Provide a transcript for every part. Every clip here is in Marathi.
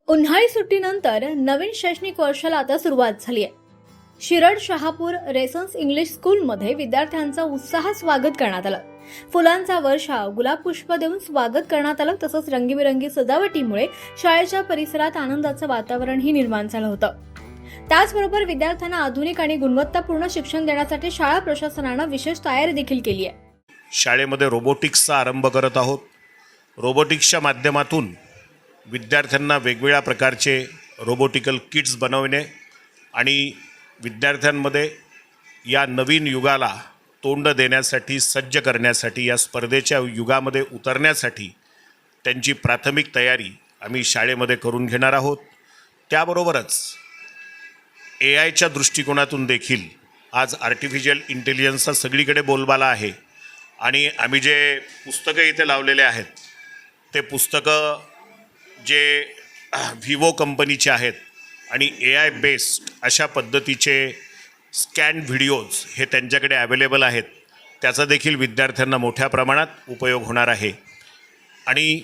उन्हाळी सुट्टीनंतर नवीन शैक्षणिक वर्षाला आता सुरुवात झाली आहे. शिरड शहापूर रेसन्स इंग्लिश स्कूलमध्ये विद्यार्थ्यांचं उत्साहात स्वागत करण्यात आलं. फुलांचा वर्षाव, गुलाब पुष्प देऊन स्वागत करण्यात आलं. तसंच रंगीबेरंगी सजावटीमुळे शाळेच्या परिसरात आनंदाचं वातावरणही निर्माण झालं होतं. त्याचबरोबर विद्यार्थ्यांना आधुनिक आणि गुणवत्तापूर्ण शिक्षण देण्यासाठी शाळा प्रशासनानं विशेष तयारी देखील केली आहे. शाळेमध्ये रोबोटिक्सचा आरंभ करत आहोत. रोबोटिक्सच्या माध्यमातून विद्यार्थ्यांना वेगवेगळ्या प्रकारचे रोबोटिकल किट्स बनवणे आणि विद्यार्थ्यांमध्ये या नवीन युगाला तोंड देण्यासाठी, सज्ज करण्यासाठी, या स्पर्धेच्या युगामध्ये उतरण्यासाठी त्यांची प्राथमिक तयारी आम्ही शाळेमध्ये करून घेणार आहोत. त्याबरोबरच AIच्या दृष्टिकोनातून देखील आज आर्टिफिशियल इंटेलिजन्सचा सगळीकडे बोलबाला आहे आणि आम्ही जे पुस्तकं इथे लावलेले आहेत ते पुस्तकं जे विवो कंपनीचे आहेत आणि AI बेस्ड अशा पद्धतीचे स्कॅन व्हिडिओज हे त्यांच्याकडे अवेलेबल आहेत. त्याचा देखील विद्यार्थ्यांना मोठ्या प्रमाणात उपयोग होणार आहे. आणि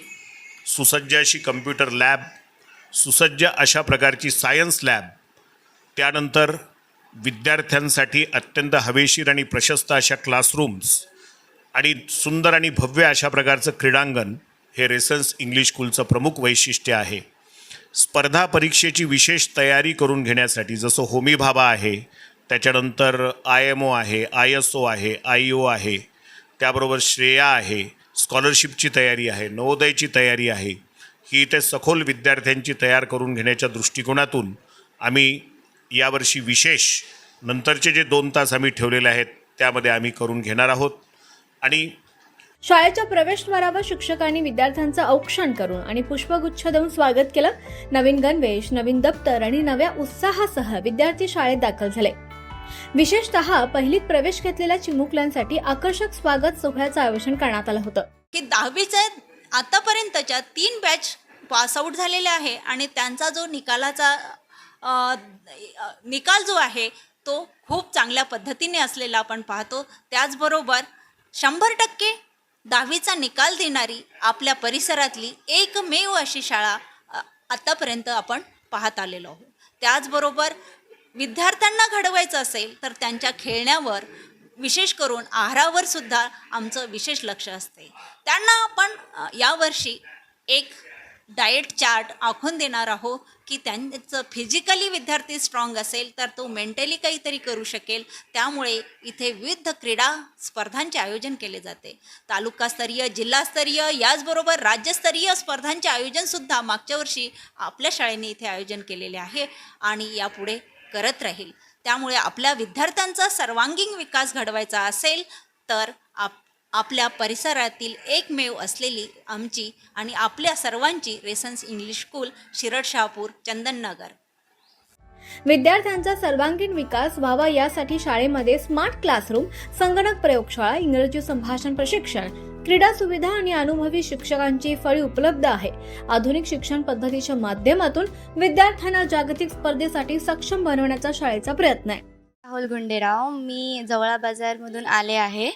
सुसज्ज अशी कम्प्युटर लॅब, सुसज्ज अशा प्रकारची सायन्स लॅब, त्यानंतर विद्यार्थ्यांसाठी अत्यंत हवेशीर आणि प्रशस्त अशा क्लासरूम्स आणि सुंदर आणि भव्य अशा प्रकारचं क्रीडांगण हे रेसन्स इंग्लिश स्कूलचं प्रमुख वैशिष्ट्य आहे. स्पर्धा परीक्षेची विशेष तयारी करून घेण्यासाठी जसं होमी भाभा आहे, त्याच्यानंतर IMO आहे, ISO आहे, IO आहे, त्याबरोबर श्रेया आहे, स्कॉलरशिपची तयारी आहे, नवोदयची तयारी आहे, ही इथे सखोल विद्यार्थ्यांची तयार करून घेण्याच्या दृष्टिकोनातून आम्ही यावर्षी विशेष नंतरचे जे 2 तास आम्ही ठेवलेले आहेत त्यामध्ये आम्ही करून घेणार आहोत. आणि शाळेच्या प्रवेशद्वारावर शिक्षकांनी विद्यार्थ्यांचं औक्षण करून आणि पुष्पगुच्छ देऊन स्वागत केलं. नवीन गणवेश, नवीन दप्तर आणि नव्या उत्साहासह विद्यार्थी शाळेत दाखल झाले. विशेषतः पहिलीत प्रवेश घेतलेल्या चिमुकल्यांसाठी आकर्षक स्वागत सोहळ्याचं आयोजन करण्यात आलं होतं. की 10वीच्या आतापर्यंतच्या 3 बॅच पासआउट झालेले आहे आणि त्यांचा जो निकाल जो आहे तो खूप चांगल्या पद्धतीने असलेला आपण पाहतो. त्याचबरोबर 100% 10वीचा निकाल देणारी आपल्या परिसरातली एकमेव अशी शाळा आत्तापर्यंत आपण पाहत आलेलो आहोत. त्याचबरोबर विद्यार्थ्यांना घडवायचं असेल तर त्यांच्या खेळण्यावर, विशेष करून आहारावर सुद्धा आमचं विशेष लक्ष असते. त्यांना आपण यावर्षी एक डाएट चार्ट आखून देणार आहोत की त्यांचं फिजिकली विद्यार्थी स्ट्रॉंग असेल तर तो मेंटली काहीतरी करू शकेल. त्यामुळे इथे विविध क्रीडा स्पर्धांचे आयोजन केले जाते. तालुकास्तरीय, जिल्हास्तरीय, याचबरोबर राज्यस्तरीय स्पर्धांचे आयोजनसुद्धा मागच्या वर्षी आपल्या शाळेने इथे आयोजन केलेले आहे आणि यापुढे करत राहील. त्यामुळे आपल्या विद्यार्थ्यांचा सर्वांगीण विकास घडवायचा असेल तर आपल्या परिसरातील एकमेव असलेली आमची आणि आपल्या सर्वांची रेसन्स इंग्लिश स्कूल, शिरड शहापूर, चंदननगर. विद्यार्थ्यांचा सर्वांगीण विकास व्हावा यासाठी शाळेमध्ये स्मार्ट क्लासरूम, संगणक प्रयोगशाळा, इंग्रजी संभाषण प्रशिक्षण, क्रीडा सुविधा आणि अनुभवी शिक्षकांची फळी उपलब्ध आहे. आधुनिक शिक्षण पद्धतीच्या माध्यमातून विद्यार्थ्यांना जागतिक स्पर्धेसाठी सक्षम बनवण्याचा शाळेचा प्रयत्न आहे. राहुल गुंडेराव, मी जवळा बाजारमधून आले आहे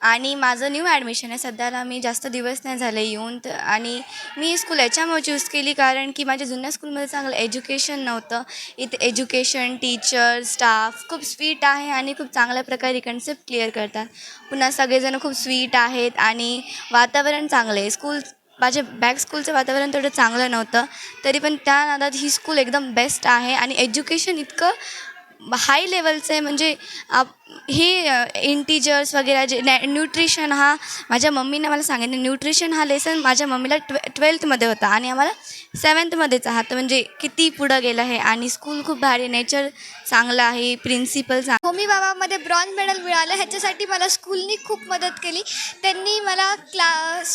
आणि माझं न्यू ॲडमिशन आहे. सध्याला मी जास्त दिवस नाही झाले येऊन आणि मी स्कूल याच्यामुळे चूज केली कारण की माझ्या जुन्या स्कूलमध्ये चांगलं एज्युकेशन नव्हतं. इथे एज्युकेशन, टीचर, स्टाफ खूप स्वीट आहे आणि खूप चांगल्या प्रकारे कन्सेप्ट क्लिअर करतात. पुन्हा सगळेजण खूप स्वीट आहेत आणि वातावरण चांगलं आहे. माझ्या बॅक स्कूलचं वातावरण थोडं चांगलं नव्हतं, तरी पण त्या नादात ही स्कूल एकदम बेस्ट आहे आणि एज्युकेशन इतकं हाय लेवलचं आहे. म्हणजे हे इंटिजर्स वगैरे जे न्यूट्रिशन हा माझ्या मम्मीने मला सांगितलं. न्यूट्रिशन हा लेसन माझ्या मम्मीला 12th होता आणि आम्हाला 7thमध्येच आहात. म्हणजे किती पुढं गेलं आहे आणि स्कूल खूप भारी, नेचर चांगलं आहे, प्रिन्सिपल होमी भाभामध्ये ब्रॉन्झ मेडल मिळालं. ह्याच्यासाठी मला स्कूलनी खूप मदत केली. त्यांनी मला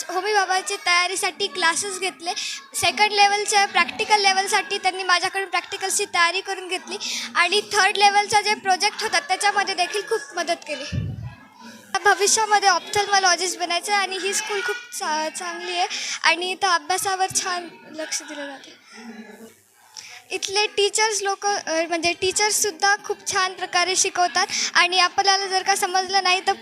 होमी भाभाची तयारीसाठी क्लासेस घेतले. 2nd लेवलच्या प्रॅक्टिकल लेवलसाठी त्यांनी माझ्याकडून प्रॅक्टिकल्सची तयारी करून घेतली आणि 3rd लेवलचा जे प्रोजेक्ट होता त्याच्यामध्ये देखील खूप मदत केली. भविष्यामध्ये ऑप्थल्मॉलॉजिस्ट बनायचं आणि ही स्कूल खूप चांगली आहे आणि इथं अभ्यासावर छान लक्ष दिलं जातं. इथले टीचर्ससुद्धा खूप छान प्रकारे शिकवतात आणि आपल्याला जर का समजलं नाही तर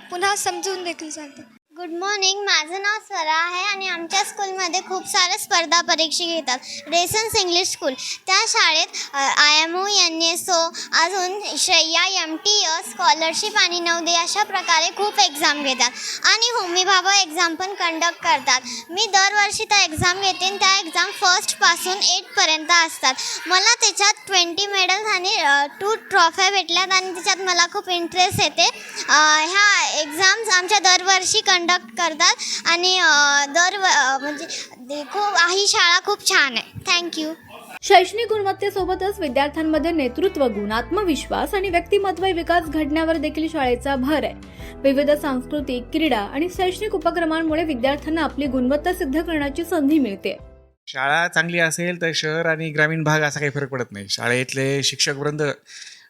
पुन्हा समजून देखील सांगतात. Good morning. माझं नाव स्वरा आहे आणि आमच्या स्कूलमध्ये खूप साऱ्या स्पर्धा परीक्षा घेतात. रेसन्स इंग्लिश स्कूल त्या शाळेत IMO NSO अजून श्रेया MTS स्कॉलरशिप आणि नवोदय अशा प्रकारे खूप एक्झाम घेतात आणि होमी भाभा एक्झाम पण कंडक्ट करतात. मी दरवर्षी त्या एक्झाम घेते आणि त्या एक्झाम 1st पासून 8th पर्यंत असतात. मला त्याच्यात 20 मेडल्स आणि 2 ट्रॉफ्या भेटल्यात आणि त्याच्यात मला खूप इंटरेस्ट येते. ह्या एक्झाम्स आमच्या दरवर्षी कंडक्ट करतात आणि ही शाळा खूप छान आहे. थँक्यू. शैक्षणिक गुणवत्तेसोबतच विद्यार्थ्यांमध्ये नेतृत्व गुण, आत्मविश्वास आणि व्यक्तिमत्व विकास घडण्यावर देखील शाळेचा भर आहे. विविध सांस्कृतिक, क्रीडा आणि शैक्षणिक उपक्रमांमुळे विद्यार्थ्यांना आपली गुणवत्ता सिद्ध करण्याची संधी मिळते. शाळा चांगली असेल तर शहर आणि ग्रामीण भाग असा काही फरक पडत नाही. शाळेतले शिक्षक वृंद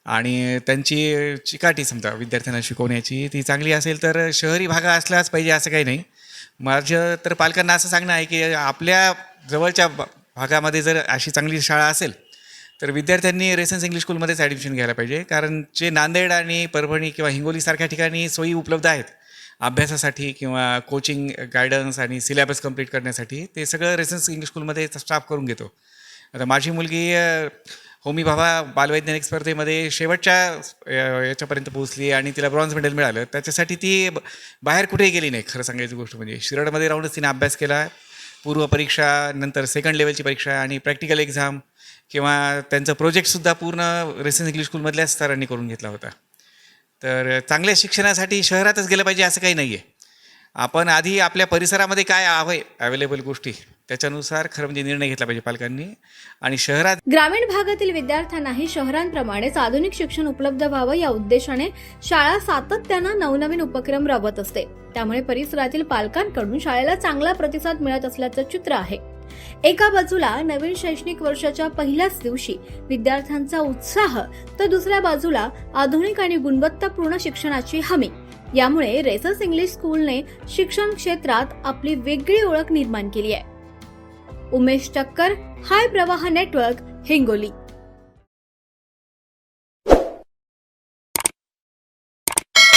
आणि त्यांची चिकाटी समजा विद्यार्थ्यांना शिकवण्याची ती चांगली असेल तर शहरी भाग असलाच पाहिजे असं काही नाही. माझं तर पालकांना असं सांगणं आहे की आपल्या जवळच्या भागामध्ये जर अशी चांगली शाळा असेल तर विद्यार्थ्यांनी रेसन्स इंग्लिश स्कूलमध्येच ॲडमिशन घ्यायला पाहिजे. कारण जे नांदेड आणि परभणी किंवा हिंगोलीसारख्या ठिकाणी सोयी उपलब्ध आहेत अभ्यासासाठी किंवा कोचिंग गायडन्स आणि सिलेबस कंप्लीट करण्यासाठी, ते सगळं रेसन्स इंग्लिश स्कूलमध्ये स्टाफ करून घेतो. आता माझी मुलगी होमी भाभा बालवैज्ञानिक स्पर्धेमध्ये शेवटच्या याच्यापर्यंत पोहोचली आणि तिला ब्रॉन्झ मेडल मिळालं. त्याच्यासाठी ती बाहेर कुठेही गेली नाही. खरं सांगायची गोष्ट म्हणजे शिरडमध्ये राहूनच तिने अभ्यास केला. पूर्वपरीक्षा, नंतर 2nd लेवलची परीक्षा आणि प्रॅक्टिकल एक्झाम किंवा त्यांचं प्रोजेक्टसुद्धा पूर्ण रेसन्स इंग्लिश स्कूलमधल्याच सरांनी करून घेतला होता. तर चांगल्या शिक्षणासाठी शहरातच गेलं पाहिजे असं काही नाही आहे. आपण आधी आपल्या परिसरामध्ये काय आहे अवेलेबल गोष्टी त्याच्यानुसार खरं म्हणजे निर्णय घेतला पाहिजे पालकांनी. आणि शहरात ग्रामीण भागातील विद्यार्थ्यांनाही शहरांप्रमाणेच आधुनिक शिक्षण उपलब्ध व्हावं या उद्देशाने शाळा सातत्यानं नवनवीन उपक्रम राबवत असते. त्यामुळे परिसरातील पालकांकडून शाळेला चांगला प्रतिसाद मिळत असल्याचं चित्र आहे. एका बाजूला नवीन शैक्षणिक वर्षाच्या पहिल्याच दिवशी विद्यार्थ्यांचा उत्साह तर दुसऱ्या बाजूला आधुनिक आणि गुणवत्तापूर्ण शिक्षणाची हमी. यामुळे रेसन्स इंग्लिश स्कूलने शिक्षण क्षेत्रात आपली वेगळी ओळख निर्माण केली आहे. उमेश टक्कर, हाय प्रवाह नेटवर्क, हिंगोली.